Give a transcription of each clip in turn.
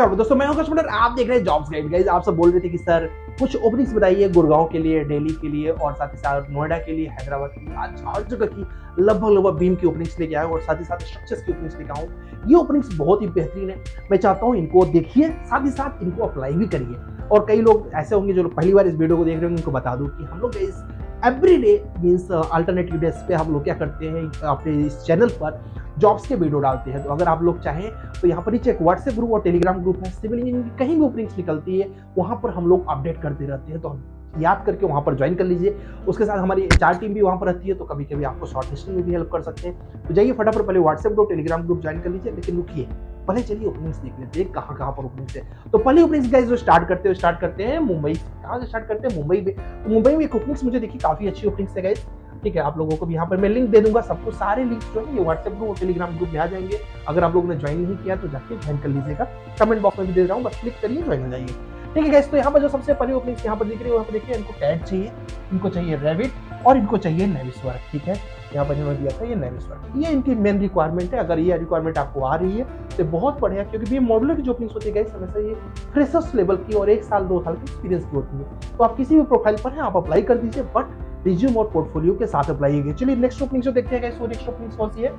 नमस्कार दोस्तों, मैं हूं कस्टमर, आप देख रहे हैं जॉब्स गाइड। गाइस आप सब बोल रहे थे कि सर कुछ ओपनिंग्स बताइए गुड़गांव के लिए, दिल्ली के लिए और साथ ही साथ नोएडा के लिए, हैदराबाद के लिए। आज हर जगह की लगभग बीम की ओपनिंग्स लेके आया और साथ ही साथ स्ट्रक्चर्स की ओपनिंग्स लेके आऊँ। ये ओपनिंग्स बहुत ही बेहतरीन है, मैं चाहता हूँ इनको देखिए, साथ ही साथ इनको अप्लाई भी करिए। और कई लोग ऐसे होंगे जो पहली बार इस वीडियो को देख रहे होंगे, उनको बता दूं कि हम लोग इस एवरीडे मीन्स अल्टरनेटिव डेज पे हम लोग क्या करते हैं, अपने इस चैनल पर जॉब्स के वीडियो डालते हैं। तो अगर आप लोग चाहें तो यहाँ पर नीचे एक व्हाट्सएप ग्रुप और टेलीग्राम ग्रुप है, सिविल इंजीनियरिंग की कहीं भी ओपनिंग्स निकलती है वहाँ पर हम लोग अपडेट करते रहते हैं। तो याद करके वहाँ पर ज्वाइन कर लीजिए। उसके साथ हमारी HR टीम भी वहाँ पर रहती है, तो कभी कभी आपको शॉर्ट लिस्टिंग में भी हेल्प कर सकते हैं। तो जाइए फटाफट पहले WhatsApp group Telegram group join कर लीजिए। लेकिन रुकिए, पहले चलिए ओपनिंग्स देख लेते हैं कहाँ कहाँ पर ओपनिंग्स है। तो पहले ओपनिंग्स गाइस जो स्टार्ट करते हैं मुंबई से। कहाँ से स्टार्ट करते हैं? मुंबई में। तो मुंबई में एक ओपनिंग्स मुझे देखी काफी अच्छी ओपनिंग्स है गाइस। ठीक है, आप लोगों को भी यहाँ पर मैं लिंक दे दूंगा, सबको सारे लिंक्स जो है ये व्हाट्सएप ग्रुप और टेलीग्राम ग्रुप में आ जाएंगे। अगर आप लोगों ने ज्वाइन नहीं किया तो जाके ज्वाइन कर लीजिएगा, कमेंट बॉक्स में भी दे रहा हूँ, बस क्लिक करिए, ज्वाइन हो जाइए। ठीक है गाइस, तो यहाँ पर जो सबसे पहले ओपनिंग्स यहाँ पर दिख रही है, वहाँ पर देखिए इनको कैड चाहिए, इनको चाहिए रेविट और इनको चाहिए नेविसवर्क। ठीक है, यहाँ पर इन्होंने दिया था ये नेविसवर्क, ये इनकी मेन रिक्वायरमेंट है। अगर ये रिक्वायरमेंट आपको आ रही है तो बहुत बढ़िया, क्योंकि ये मॉड्यूलर की जो ओपनिंग्स होती है गाइस हमेशा ये फ्रेशर्स लेवल की और 1 साल 2 साल की एक्सपीरियंस की होती है। तो आप किसी भी प्रोफाइल पर हैं आप अप्लाई कर दीजिए, बट रिज्यूम और पोर्टफोलियो के साथ अप्लाई कीजिए। चलिए नेक्स्ट ओपनिंग जो देखते हैं गाइस, वो नेक्स्ट ओपनिंग कौन सी है?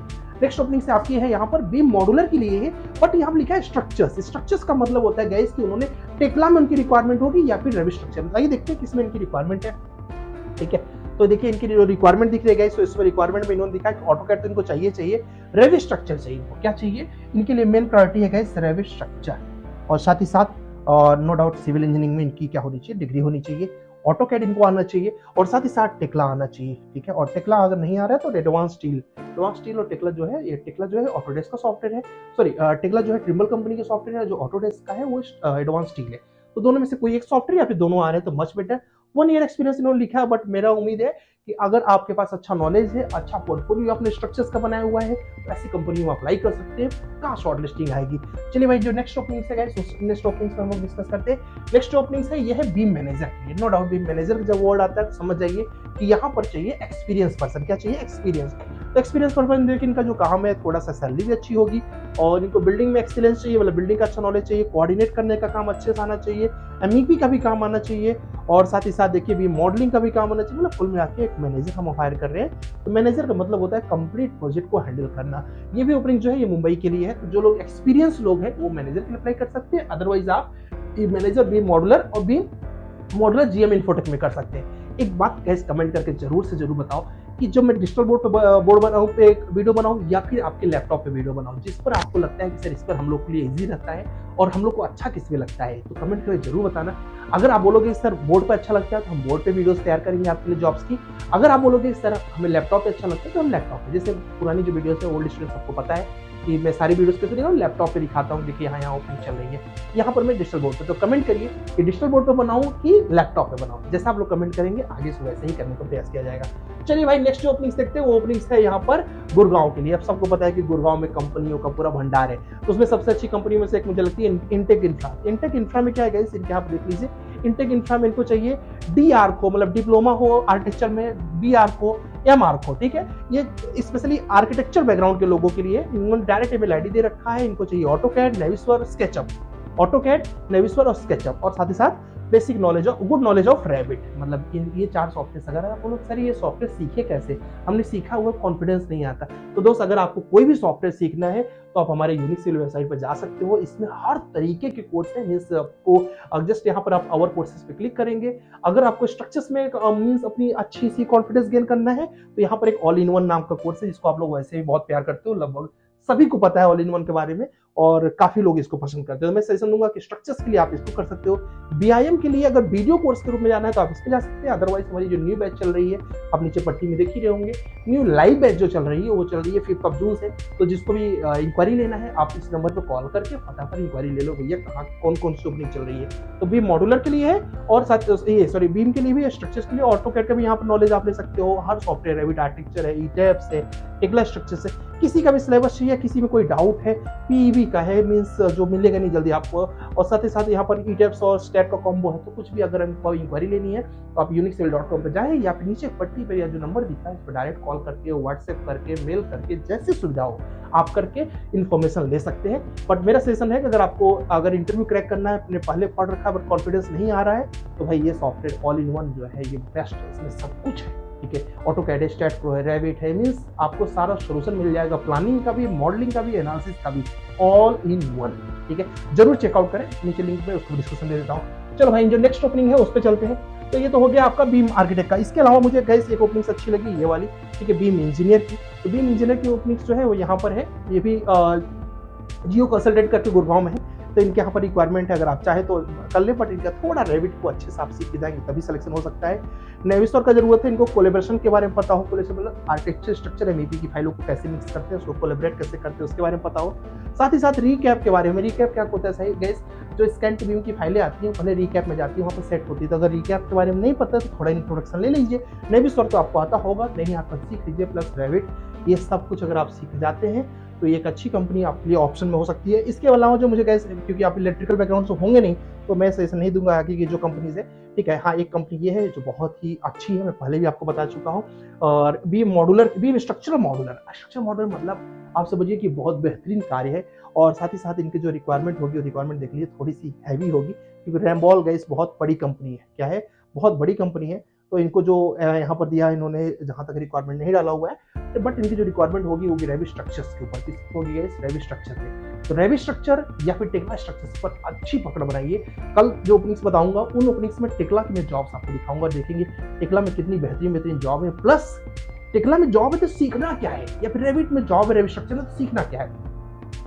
नेक्स्ट ओपनिंग से आपकी है यहाँ पर बीम मॉड्यूलर के लिए है, बट यहाँ पर लिखा है स्ट्रक्चर्स। स्ट्रक्चर्स का मतलब होता है गाइस कि उन्होंने टेक्ला में उनकी रिक्वायरमेंट होगी या फिर रेविट स्ट्रक्चर। बताइए देखते हैं किसमें इनकी रिक्वायरमेंट है। ठीक है, तो देखिए इनकी जो रिक्वायरमेंट दिख रही है गाइस, तो इसमें रिक्वायरमेंट में इन्होंने दिखा है ऑटोकैड तो इनको चाहिए, रेविट स्ट्रक्चर चाहिए। इनको क्या चाहिए? इनके लिए मेन प्रायोरिटी है गाइस रेविट स्ट्रक्चर, और साथ ही साथ नो डाउट सिविल इंजीनियरिंग में इनकी क्या होनी चाहिए? डिग्री होनी चाहिए। ऑटोकैड इनको आना चाहिए और साथ ही साथ टेक्ला आना चाहिए। ठीक है, और टेक्ला अगर नहीं आ रहा है तो एडवांस स्टील और टेक्ला जो है, ये टेक्ला जो है ऑटोडेस्क का सॉफ्टवेयर है, सॉरी टेक्ला जो है ट्रिम्बल कंपनी का सॉफ्टवेयर है, जो ऑटोडेस्क का है वो एडवांस स्टील है। तो दोनों में से कोई एक सॉफ्टवेयर या फिर दोनों आ रहे हैं तो मच बेटर। 1 ईयर एक्सपीरियंस इन्होंने लिखा है, बट मेरा उम्मीद है कि अगर आपके पास अच्छा नॉलेज है, अच्छा पोर्टफोलियो अपने स्ट्रक्चर्स का बनाया हुआ है, तो ऐसी कंपनी में अप्लाई कर सकते हैं, कहाँ शॉर्ट लिस्टिंग आएगी। चलिए भाई, जो नेक्स्ट ओपनिंग है गाइस, नेक्स्ट ओपनिंग हम लोग डिस्कस करते हैं। नेक्स्ट ओपनिंग है, ये है बीम मैनेजर के लिए। नो डाउट बीम मैनेजर का जब वर्ड आता है तो समझ जाइए कि यहाँ पर चाहिए एक्सपीरियंस पर्सन। क्या चाहिए? एक्सपीरियंस। तो एक्सपीरियंस पर्सन देखिए इनका जो काम है, थोड़ा सा सैलरी भी अच्छी होगी, और इनको बिल्डिंग में एक्सीलेंस चाहिए, मतलब बिल्डिंग का अच्छा नॉलेज चाहिए, कोऑर्डिनेट करने का काम अच्छे से आना चाहिए, MEP का भी काम आना चाहिए, और साथ ही साथ देखिए भी मॉडलिंग का भी काम आना चाहिए। मतलब कुल मिला के एक मैनेजर हम हायर कर रहे हैं। तो मैनेजर का मतलब होता है कंप्लीट प्रोजेक्ट को हैंडल करना। ये भी ओपनिंग जो है ये मुंबई के लिए है। तो जो लोग एक्सपीरियंस लोग हैं वो मैनेजर के लिए अप्लाई कर सकते हैं, अदरवाइज आप मैनेजर बीम मॉडुलर और बीम मॉडुलर GM इन्फोटेक में कर सकते हैं। एक बात गाइस कमेंट करके जरूर से जरूर बताओ कि जब मैं डिजिटल बोर्ड पे बनाऊं, पे एक वीडियो बनाऊं या फिर आपके लैपटॉप पे वीडियो बनाऊं, जिस पर आपको लगता है कि सर इस पर हम लोग के लिए इजी रहता है और हम लोग को अच्छा किस में लगता है, तो कमेंट करके जरूर बताना। अगर आप बोलोगे सर बोर्ड पे अच्छा लगता है तो हम बोर्ड पे वीडियोस तैयार करेंगे आपके लिए जॉब्स की। अगर आप बोलोगे सर हमें लैपटॉप पे अच्छा लगता है तो हम लैपटॉप पे, जैसे पुरानी जो वीडियोस है ओल्ड स्टूडेंट सबको पता है कि मैं सारी वीडियोस कैसे दिखाऊं, लैपटॉप पे दिखाता हूं। देखिए यहाँ ओपनिंग चल रही है, यहाँ पर मैं डिजिटल बोर्ड पे। तो कमेंट करिए कि डिजिटल बोर्ड पे बनाऊं कि लैपटॉप पे बनाऊं। जैसा आप लोग कमेंट करेंगे आगे से वैसे ही करने का प्रयास किया जाएगा। चलिए भाई, नेक्स्ट ओपनिंग्स देखते हैं। वो ओपनिंग्स है यहाँ पर गुड़गांव के लिए। अब सबको पता है कि गुड़गांव में कंपनियों का पूरा भंडार है, तो उसमें सबसे अच्छी कंपनी में से एक मुझे लगती है इंटेक इंफ्रा। इंटेक इंफ्रा में क्या है गाइस, इनके आप देख लीजिए, इंटेक इंफ्रा में इनको चाहिए DR को, मतलब डिप्लोमा हो आर्किटेक्चर में, BR को, MR को। ठीक है, ये स्पेशली आर्किटेक्चर बैकग्राउंड के लोगों के लिए इन्होंने डायरेक्ट ईमेल ID दे रखा है। इनको चाहिए ऑटोकैड, नेविसवर्क, स्केचअप, ऑटोकैड, नेविसवर्क और स्केचअप, और साथ ही साथ basic knowledge of good knowledge of Revit. मतलब ये 4 सॉफ्टवेयर। अगर आप बोलो सर ये सॉफ्टवेयर सीखे कैसे, हमने सीखा हुआ कॉन्फिडेंस नहीं आता, तो दोस्त अगर आपको कोई भी सॉफ्टवेयर सीखना है तो आप हमारे यूनिक सिविल वेबसाइट पर जा सकते हो। इसमें हर तरीके के कोर्स हैं। मीन्स आपको जस्ट यहाँ पर आप आवर कोर्सेज पे क्लिक करेंगे। अगर आपको स्ट्रक्चर्स में मीन्स अपनी अच्छी सी कॉन्फिडेंस गेन करना है तो यहाँ पर एक ऑल इन वन नाम का कोर्स है, जिसको आप लोग वैसे ही बहुत प्यार करते हो, लगभग सभी को पता है ऑल इन वन के बारे में, और काफी लोग इसको पसंद करते हैं। तो मैं सजेशन दूंगा कि स्ट्रक्चर्स के लिए आप इसको कर सकते हो। BIM के लिए अगर वीडियो कोर्स के रूप में जाना है तो आप इस पे जा सकते हैं। अदरवाइज हमारी जो न्यू बैच चल रही है, आप नीचे पट्टी में देख ही रहे होंगे, न्यू लाइव बैच जो चल रही है वो चल रही है 5 जून से। तो जिसको भी इंक्वायरी लेना है आप इस नंबर पर कॉल करके फटाफट इंक्वायरी ले लो भैया, कहाँ कौन कौन सी ओपनिंग चल रही है। तो बीम मॉड्यूलर के लिए है, और साथ ये बीम के लिए भी, स्ट्रक्चर्स के लिए ऑटोकैड का भी यहाँ पर नॉलेज आप ले सकते हो। हर सॉफ्टवेयर, रेविट आर्किटेक्चर है, ETABS है, टेक्ला स्ट्रक्चर्स है, किसी का भी सिलेबस चाहिए, किसी में कोई डाउट है, PEB फ्री का है, मीन्स जो मिलेगा नहीं जल्दी आपको। और साथ ही साथ यहाँ पर ईटेप्स और स्टेट का कॉम्बो है, तो कुछ भी अगर हमको इंक्वायरी लेनी है तो आप unixmail.com पर जाएं या फिर नीचे पट्टी पर या जो नंबर दिखा है इस पर डायरेक्ट कॉल करके, व्हाट्सएप करके, मेल करके, जैसी सुविधा हो आप करके इन्फॉर्मेशन ले सकते हैं। बट मेरा सजेशन है कि अगर इंटरव्यू क्रैक करना है, अपने पहले पढ़ रखा है बट कॉन्फिडेंस नहीं आ रहा है, तो भाई ये सॉफ्टवेयर ऑल इन वन जो है ये बेस्ट है, इसमें सब कुछ है। ठीक है, ऑटोकैड है, स्टैट प्रो है, रेविट है, मीन्स आपको सारा सोल्यूशन मिल जाएगा, प्लानिंग का भी, मॉडलिंग का भी, एनालिसिस का भी, ऑल इन वन। ठीक है, जरूर चेकआउट करें, नीचे लिंक में उसको डिस्क्रिप्शन दे देता हूँ। चलो भाई, जो नेक्स्ट ओपनिंग है उस पर चलते हैं। तो ये तो हो गया आपका बीम आर्किटेक्ट का। इसके अलावा मुझे गाइस एक ओपनिंग अच्छी लगी, ये वाली। ठीक है, बीम इंजीनियर की। तो बीम इंजीनियर की ओपनिंग जो है वो यहाँ पर है, ये भी जियो कंसल्टेंट करके गुड़गांव में है। तो इनके यहाँ पर रिक्वायरमेंट है, अगर आप चाहे तो कर ले, बट इनका थोड़ा रेविट को अच्छे से आप सीख के जाएंगे तभी सिलेक्शन हो सकता है। नेविस्टोर का जरूरत है, इनको कोलेब्रेशन के बारे में पता हो, मतलब आर्किटेक्चर स्ट्रक्चर एमईपी की फाइलों को कैसे मिक्स करते हैं, उसको कोलेबरेट कैसे करते हैं उसके बारे में पता हो। साथ ही साथ रीकैप के बारे में, रीकैप क्या होता है सही गैस, जो स्कैन टू बीम की फाइलें आती हैं पहले रीकैप में जाती है, वहाँ पर सेट होती है। तो अगर रीकैप के बारे में नहीं पता तो थोड़ा इंट्रोडक्शन ले लीजिए। नेविस्टोर तो आपको आता होगा, नहीं आता सीख लीजिए, प्लस रेविट, ये सब कुछ अगर आप सीख जाते हैं तो ये एक अच्छी कंपनी आपके लिए ऑप्शन में हो सकती है। इसके अलावा जो मुझे गैस, क्योंकि आप इलेक्ट्रिकल बैकग्राउंड से होंगे नहीं, तो मैं सजेशन नहीं दूंगा आगे की जो कंपनीज है। ठीक है, हाँ, एक कंपनी ये है जो बहुत ही अच्छी है, मैं पहले भी आपको बता चुका हूँ। और बीम स्ट्रक्चरल मॉड्यूलर मतलब आप समझिए कि बहुत बेहतरीन कार्य है। और साथ ही साथ इनकी जो रिक्वायरमेंट होगी, रिक्वायरमेंट देख लीजिए थोड़ी सी हैवी होगी, क्योंकि रैमबॉल गैस बहुत बड़ी कंपनी है। क्या है, बहुत बड़ी कंपनी है। तो इनको जो यहाँ पर दिया है इन्होंने, जहाँ तक रिक्वायरमेंट नहीं डाला हुआ है, बट इनकी जो रिक्वायरमेंट होगी वो भी रेविट स्ट्रक्चर्स के ऊपर, किस होगी इस रेविट स्ट्रक्चर पे। तो रेविट स्ट्रक्चर या फिर टेक्ला स्ट्रक्चर्स पर अच्छी पकड़ बनाइए। कल जो ओपनिंग्स बताऊंगा उन ओपनिंग्स में टेक्ला की मैं जॉब्स आपको दिखाऊंगा, देखेंगे टेक्ला में कितनी बेहतरीन जॉब है। प्लस टेक्ला में जॉब है तो सीखना क्या है, या फिर रेविट में जॉब है, रेविट स्ट्रक्चर में तो सीखना क्या है।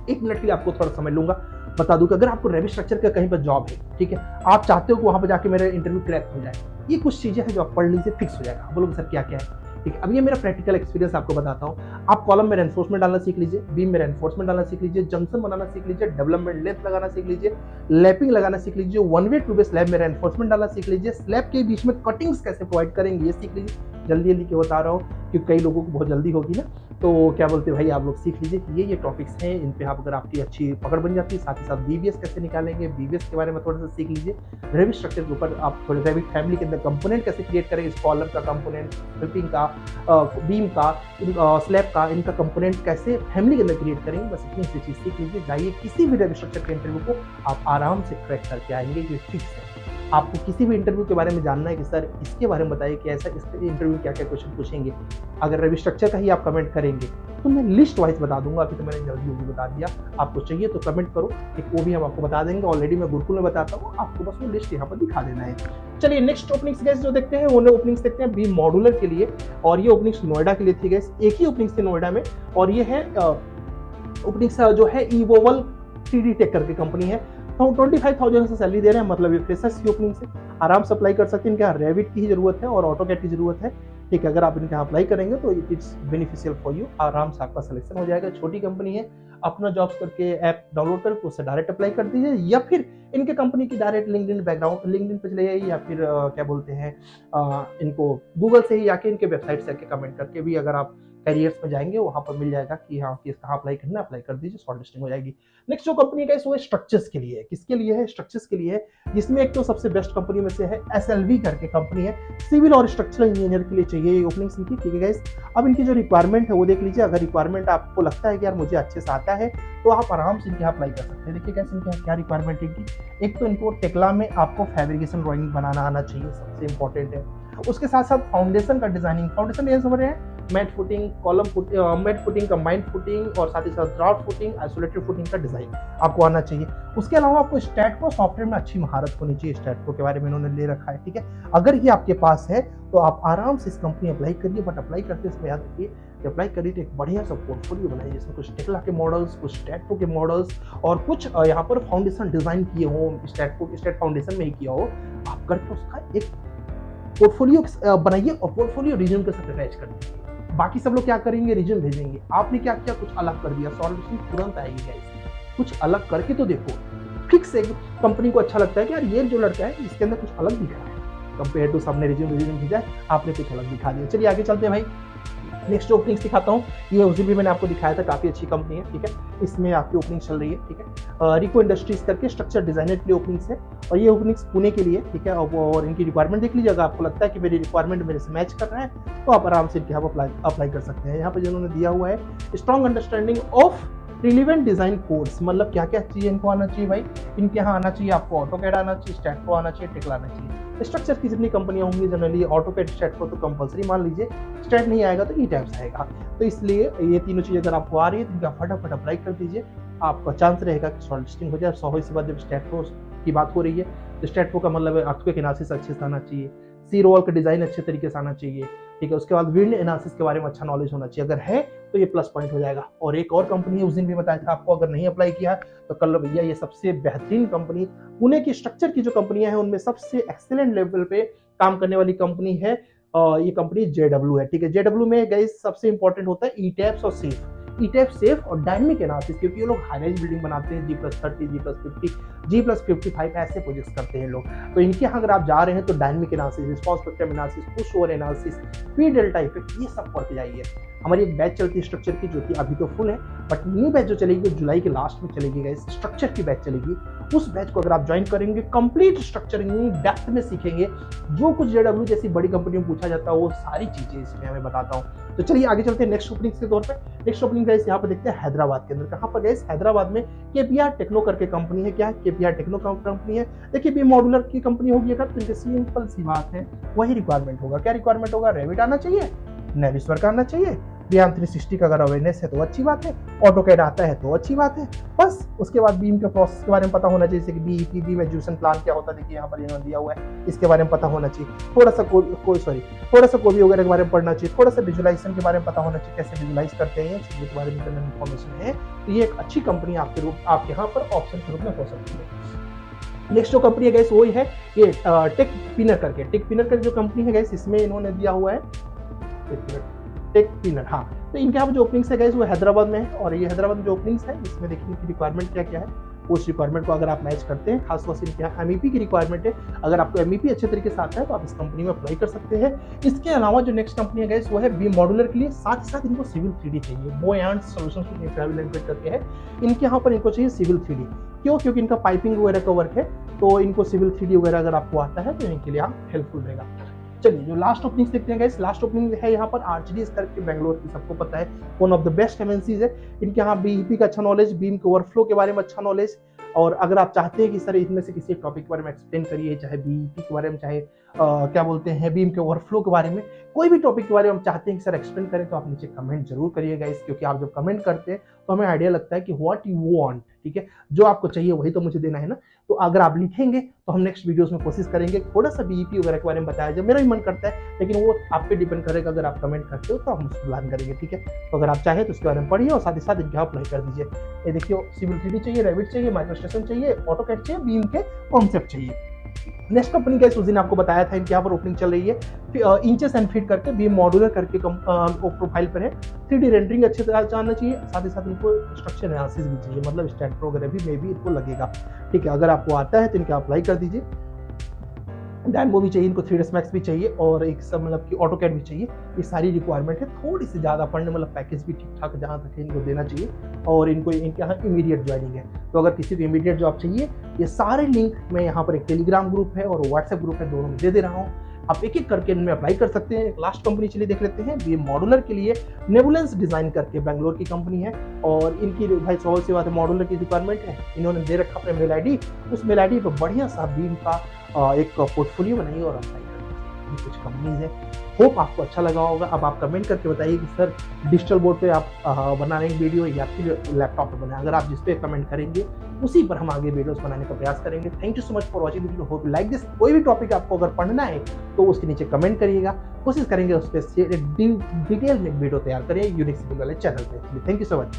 1 मिनट के लिए आपको थोड़ा समझ लूंगा, बता दूं कि अगर आपको रेविट स्ट्रक्चर का कहीं पर जॉब है, ठीक है, आप चाहते हो कि वहां पर जाके मेरा इंटरव्यू क्रैक हो जाए, ये कुछ चीजें हैं जो आप पढ़ लीजिए, फिक्स हो जाएगा। आप बोलोगे सर क्या क्या है। ठीक है, अब ये मेरा प्रैक्टिकल एक्सपीरियंस आपको बताता हूँ। आप कॉलम में रेनफोर्समेंट डालना सीख लीजिए, बीम में रेनफोर्समेंट डालना सीख लीजिए, जंक्शन बनाना सीख लीजिए, डेवलपमेंट लेंथ लगाना सीख लीजिए, लैपिंग लगाना सीख लीजिए, 1 वे 2 वे स्लैब में रेनफोर्समेंट डालना सीख लीजिए, स्लैब के बीच में कटिंग्स कैसे प्रोवाइड करेंगे ये सीख लीजिए। जल्दी क्यों बता रहा हूँ, क्योंकि कई लोगों को बहुत जल्दी होगी ना, तो क्या बोलते हैं भाई, आप लोग सीख लीजिए कि ये टॉपिक्स हैं, इन पे आप अगर आपकी अच्छी पकड़ बन जाती है। साथ ही साथ बीवीएस कैसे निकालेंगे, बीवीएस के बारे में थोड़ा सा सीख लीजिए। रेविट स्ट्रक्चर के ऊपर आप थोड़े रेविट फैमिली के अंदर कंपोनेंट कैसे क्रिएट करेंगे, कॉलम का कंपोनेंट, स्ट्रिपिंग का, बीम का, स्लैब का, इनका कंपोनेंट कैसे फैमिली के अंदर क्रिएट करेंगे, बस इतनी सी चीज सीख लीजिए। जाइए किसी भी रेविट स्ट्रक्चर के इंटरव्यू को आप आराम से क्रैक करके आएंगे, ये फिक्स है। आपको किसी भी इंटरव्यू के बारे में जानना है कि सर इसके बारे में बताइए कि ऐसा इसके इंटरव्यू क्या क्या क्वेश्चन पूछेंगे, अगर रेविट स्ट्रक्चर का ही आप कमेंट करेंगे तो मैं लिस्ट वाइज बता दूंगा। अभी तो मैंने जल्दी बता दिया, आपको चाहिए तो कमेंट करो, एक वो भी हम आपको बता देंगे। ऑलरेडी मैं गुरुकुल में बताता हूँ, आपको बस वो लिस्ट यहाँ पर दिखा देना है। चलिए नेक्स्ट ओपनिंग्स गैस जो देखते हैं, वो ओपनिंग्स देखते हैं बीम मॉड्यूलर के लिए, और ये ओपनिंग्स नोएडा के लिए थी गैस, एक ही ओपनिंग्स थी नोएडा में, और ये है ओपनिंग्स जो है इवोवल 3D टेक करके कंपनी है। तो 25,000 से सैलरी दे रहे हैं, मतलब ये फ्रेशर्स की ओपनिंग से आराम से अप्लाई कर सकते हैं। इनके यहाँ रेविट की ही जरूरत है और ऑटोकैड की जरूरत है। ठीक है, अगर आप इनके यहाँ अप्लाई करेंगे तो इट्स बेनिफिशियल फॉर यू, आराम से आपका सिलेक्शन हो जाएगा। छोटी कंपनी है, अपना जॉब्स करके ऐप डाउनलोड करके उससे डायरेक्ट अप्लाई कर दीजिए, या फिर इनके कंपनी की डायरेक्ट लिंक्डइन पे चले जाइए, या फिर क्या बोलते हैं इनको गूगल से ही आके इनके वेबसाइट से आके कमेंट करके भी अगर आप कैरियर्स में जाएंगे वहां पर मिल जाएगा कि हाँ किस कहाँ अप्लाई करना, अप्लाई कर दीजिए, शॉर्ट लिस्टिंग हो जाएगी। नेक्स्ट जो कंपनी है वो स्ट्रक्चर्स के लिए है। किसके लिए है? स्ट्रक्चर्स के लिए है, जिसमें एक तो सबसे बेस्ट कंपनी में से है SLV करके कंपनी है, सिविल और स्ट्रक्चरल इंजीनियर के लिए चाहिए ओपनिंग्स इनकी। ठीक है गाइस, अब इनकी जो रिक्वायरमेंट है वो देख लीजिए। अगर रिक्वायरमेंट आपको लगता है कि यार मुझे अच्छे से आता है तो आप आराम से इनके यहाँ अप्लाई कर सकते हैं। देखिए कैसे इनके क्या रिक्वायरमेंट है इनकी। एक तो इनको टेक्ला में आपको फैब्रिकेशन ड्राइंग बनाना आना चाहिए, सबसे इंपॉर्टेंट है। उसके साथ साथ फाउंडेशन का डिजाइनिंग, फाउंडेशन ये समझ रहे हैं, mat footing, column mat footing, combined footing और साथ ही साथ ड्राफ्ट फुटिंग, आइसोलेटेड फुटिंग का डिजाइन आपको आना चाहिए। उसके अलावा आपको स्टैट प्रो सॉफ्टवेयर में अच्छी महारत होनी चाहिए। स्टैट प्रो के बारे में इन्होंने ले रखा है। ठीक है, अगर ये आपके पास है तो आप आराम से इस कंपनी अप्लाई करिए। बट अप्लाई करते समय याद रखिए, अप्लाई करिए तो एक बढ़िया सा पोर्टफोलियो बनाइए, जिसमें कुछ टेक्ला के मॉडल्स, कुछ स्टैट प्रो के मॉडल्स और कुछ यहाँ पर फाउंडेशन डिजाइन किए हो, स्टैट फाउंडेशन में ही किया हो। आप करके उसका एक पोर्टफोलियो बनाइए और पोर्टफोलियो रिज्यूम के साथ अटैच कर दीजिए। बाकी सब लोग क्या करेंगे, रिज्यूम भेजेंगे। आपने क्या किया, कुछ अलग कर दिया, सॉल्यूशन तुरंत आएगी गाइस। कुछ अलग करके तो देखो, फिक्स एक कंपनी को अच्छा लगता है कि यार ये जो लड़का है इसके अंदर कुछ अलग दिख रहा है कंपेयर टू सामने रिज्यूम भेजा, आपने कुछ अलग दिखा दिया। चलिए आगे चलते हैं भाई। नेक्स्ट जो ओपनिंग्स दिखाता हूँ, ये उस दिन भी मैंने आपको दिखाया था, काफ़ी अच्छी कंपनी है, ठीक है। इसमें आपकी ओपनिंग चल रही है, ठीक है। रिको इंडस्ट्रीज करके स्ट्रक्चर डिजाइनर के लिए ओपनिंग्स है, और ये ओपनिंग्स पुणे के लिए, ठीक है। और इनकी रिक्वायरमेंट देख लीजिए, अगर आपको लगता है कि मेरी रिक्वायरमेंट मेरे से मैच कर रहा है तो आप आराम से इनके यहाँ अप्लाई कर सकते हैं। यहाँ पर जिन्होंने दिया हुआ है strong understanding of relevant design codes, मतलब क्या क्या चाहिए इनको आना चाहिए भाई, इनके यहाँ आना चाहिए आपको ऑटोकैड आना चाहिए, स्टैटप्रो आना चाहिए, टेक्ला आना चाहिए। स्ट्रक्चर की जितनी कंपनियां होंगी जनरली ऑटोकैड स्टैटप्रो तो कंपलसरी मान लीजिए, स्टैट नहीं आएगा तो ई टैब्स आएगा। तो इसलिए ये तीनों चीज़ अगर आपको आ रही है तो इनका फटाफट अप्लाई कर दीजिए, आपका चांस रहेगा कि शॉर्ट लिस्टिंग हो जाए। 100 सी बात जब स्टैटप्रो की बात हो रही है तो स्टैटप्रो का मतलब अर्थक्वेक एनालिसिस अच्छे से आना चाहिए, सी रोल का डिजाइन अच्छे तरीके से आना चाहिए, ठीक है। उसके बाद विंड एनालिसिस के बारे में अच्छा नॉलेज होना चाहिए, अगर है तो ये प्लस पॉइंट हो जाएगा। और एक और कंपनी है, उस दिन भी बताया था आपको, अगर नहीं अप्लाई किया तो कर लो भैया, ये सबसे बेहतरीन कंपनी पुणे की स्ट्रक्चर की जो कंपनियां हैं उनमें सबसे एक्सीलेंट लेवल पे काम करने वाली कंपनी है। ये कंपनी JW है, ठीक है। JW में गाइस सबसे इंपॉर्टेंट होता है ई टैब्स और सेफ, ई टैप सेफ और डायनेमिक एनालिसिस, क्योंकि ये लोग हाई राइज बिल्डिंग बनाते हैं, G+30, G+50, G+55 ऐसे प्रोजेक्ट्स करते हैं लोग। तो इनके यहाँ अगर आप जा रहे हैं तो dynamic analysis, response spectrum analysis, push over analysis, P delta effect, ये सब पढ़ के जाइए। हमारी एक बैच चलती है स्ट्रक्चर की जो कि अभी तो फुल है, बट न्यू बैच जो चलेगी जुलाई के लास्ट में चलेगी गाइस, स्ट्रक्चर की बैच चलेगी। उस बैच को अगर आप ज्वाइन करेंगे, कंप्लीट स्ट्रक्चरिंग डेप्थ में सीखेंगे, जो कुछ JW जैसी बड़ी कंपनी में पूछा जाता है वो सारी चीजें इसमें हमें बताता हूँ। तो चलिए आगे चलते हैं नेक्स्ट ओपनिंग्स के तौर पे। नेक्स्ट ओपनिंग गाइस यहाँ पर देखते हैं हैदराबाद के अंदर, कहाँ पर गाइस, हैदराबाद में KPR टेक्नो करके कंपनी है। क्या है? KPR टेक्नो कंपनी है। देखिए भी मॉड्यूलर की कंपनी होगी अगर, तो इनके सिंपल सी बात है, वही रिक्वायरमेंट होगा। क्या रिक्वायरमेंट होगा? रेविट आना चाहिए, नेविस्वर्क आना चाहिए, बीएम 360 का अगर अवेयरनेस है तो अच्छी बात है, ऑटोकैड आता है तो अच्छी बात है, बस। उसके बाद बीम के प्रोसेस के बारे में पता होना चाहिए, जैसे कि बीईपी, बीम एजुकेशन प्लान क्या होता है, देखिए यहाँ पर इन्होंने दिया हुआ है, इसके बारे में पता होना चाहिए। थोड़ा सा कोबी वगैरह के बारे में पढ़ना चाहिए, थोड़ा सा विजुलाइजेशन के बारे में पता होना चाहिए, कैसे विजुलाइज करते हैं, चीज़ों के बारे में जनरल इन्फॉर्मेशन है। तो ये एक अच्छी कंपनी आपके यहाँ पर ऑप्शन के रूप में हो सकती है। नेक्स्ट जो कंपनी है गैस वो है ये टेक पिनर करके जो कंपनी है गैस, इसमें इन्होंने दिया हुआ है टेक पिनर। हाँ, तो इनके यहाँ जो ओपनिंग्स है गैस वो हैदराबाद में है, और ये हैदराबाद में जो ओपनिंग्स है इसमें देखिए इनकी रिक्वायरमेंट क्या क्या है, उस रिक्वायरमेंट को अगर आप मैच करते हैं, खासतौर से इनके यहाँ MEP की रिक्वायरमेंट है। अगर आपको MEP अच्छे तरीके से आता है तो आप इस कंपनी में अप्लाई कर सकते हैं। इसके अलावा जो नेक्स्ट कंपनी है गैस वो है बीम मॉड्यूलर के लिए, साथ ही साथ इनको सिविल 3D चाहिए, बोयांट सॉल्यूशंस प्राइवेट लिमिटेड करके है। इनके यहाँ पर इनको चाहिए सिविल 3D, क्यों? क्योंकि इनका पाइपिंग वगैरह का वर्क है, तो इनको सिविल 3D वगैरह अगर आपको आता है तो इनके लिए आप हेल्पफुल रहेगा। चलिए जो लास्ट ओपनिंग देखते हैं गाइस, लास्ट ओपनिंग है यहाँ पर आर्चडीज करके, बेंगलोर की सबको पता है, one of the best MNCs है। इनके यहाँ BEP का अच्छा नॉलेज, बीम के ओवरफ्लो के बारे में अच्छा नॉलेज, और अगर आप चाहते हैं कि सर इनमें से किसी टॉपिक के बारे में एक्सप्लेन करिए, चाहे BEP के बारे में, चाहे क्या बोलते हैं बीम के ओवरफ्लो के बारे में, कोई भी टॉपिक के बारे में हम चाहते हैं कि सर एक्सप्लेन करें, तो आप नीचे कमेंट जरूर करिए गाइस, क्योंकि आप जब कमेंट करते हैं तो हमें आइडिया लगता है कि व्हाट यू वांट, ठीक है, जो आपको चाहिए वही तो मुझे देना है ना। तो अगर आप लिखेंगे तो हम नेक्स्ट वीडियोस में कोशिश करेंगे थोड़ा सा BEP वगैरह के बारे में बताया जाए, मेरा भी मन करता है, लेकिन वो आप पे डिपेंड करेगा। अगर आप कमेंट करते हो तो हम उसको प्लान करेंगे, ठीक है। तो अगर आप चाहें तो उसके बारे में पढ़िए और साथ ही साथ इनके अप्लाई कर दीजिए। ये देखिए सिविल 3D चाहिए, रेविट चाहिए, माइक्रोस्टेशन चाहिए, ऑटोकैड चाहिए, बीम के कॉन्सेप्ट चाहिए। नेक्स्ट कंपनी का उस दिन आपको बताया था, इनके यहाँ पर ओपनिंग चल रही है इंचेस एंड फीट करके, बीम मॉड्यूलर करके प्रोफाइल पर है। 3D रेंडरिंग अच्छे से आना चाहिए, साथ ही साथ इनको स्ट्रक्चर एनालिसिस भी चाहिए, मतलब स्टैटप्रो वगैरह भी मे भी इनको लगेगा, ठीक है। अगर आपको आता है तो इनके अप्लाई कर दीजिए। डैनमो भी चाहिए इनको, 3ds Max भी चाहिए, और एक सब मतलब कि ऑटोकैड भी चाहिए। ये सारी रिक्वायरमेंट है, थोड़ी सी ज़्यादा पढ़ने, मतलब पैकेज भी ठीक ठाक जहाँ तक है इनको देना चाहिए, और इनको इनके यहाँ इमीडिएट ज्वाइनिंग है। तो अगर किसी को इमीडिएट जॉब चाहिए, ये सारे लिंक मैं यहाँ पर एक टेलीग्राम ग्रुप है और व्हाट्सएप ग्रुप है, दोनों में दे रहा हूँ। आप एक एक करके इनमें अप्लाई कर सकते हैं। एक लास्ट कंपनी चलिए देख लेते हैं, बीम मॉड्यूलर के लिए नेबुलेंस डिजाइन करके बेंगलोर की कंपनी है, और इनकी भाई सवाल सी बात है, मॉड्यूलर की रिक्वायरमेंट है, इन्होंने दे रखा अपने मेल ID, उस मेल ID पर बढ़िया सा बीम का एक पोर्टफोलियो बनाइए और अप्लाई कर दीजिए। ये कुछ कंपनीज है, होप आपको अच्छा लगा होगा। अब आप कमेंट करके बताइए कि सर डिजिटल बोर्ड पे आप बना रहे हैं वीडियो या फिर लैपटॉप पे बनाए। अगर आप जिस पे कमेंट करेंगे उसी पर हम आगे वीडियोस बनाने का प्रयास करेंगे। Thank you so much for watching video, hope you like this. कोई भी टॉपिक आपको अगर पढ़ना है तो उसके नीचे कमेंट करिएगा, कोशिश करेंगे उस पर डिटेल में वीडियो तैयार करें यूनिक सिविल वाले चैनल पे। Thank you so much.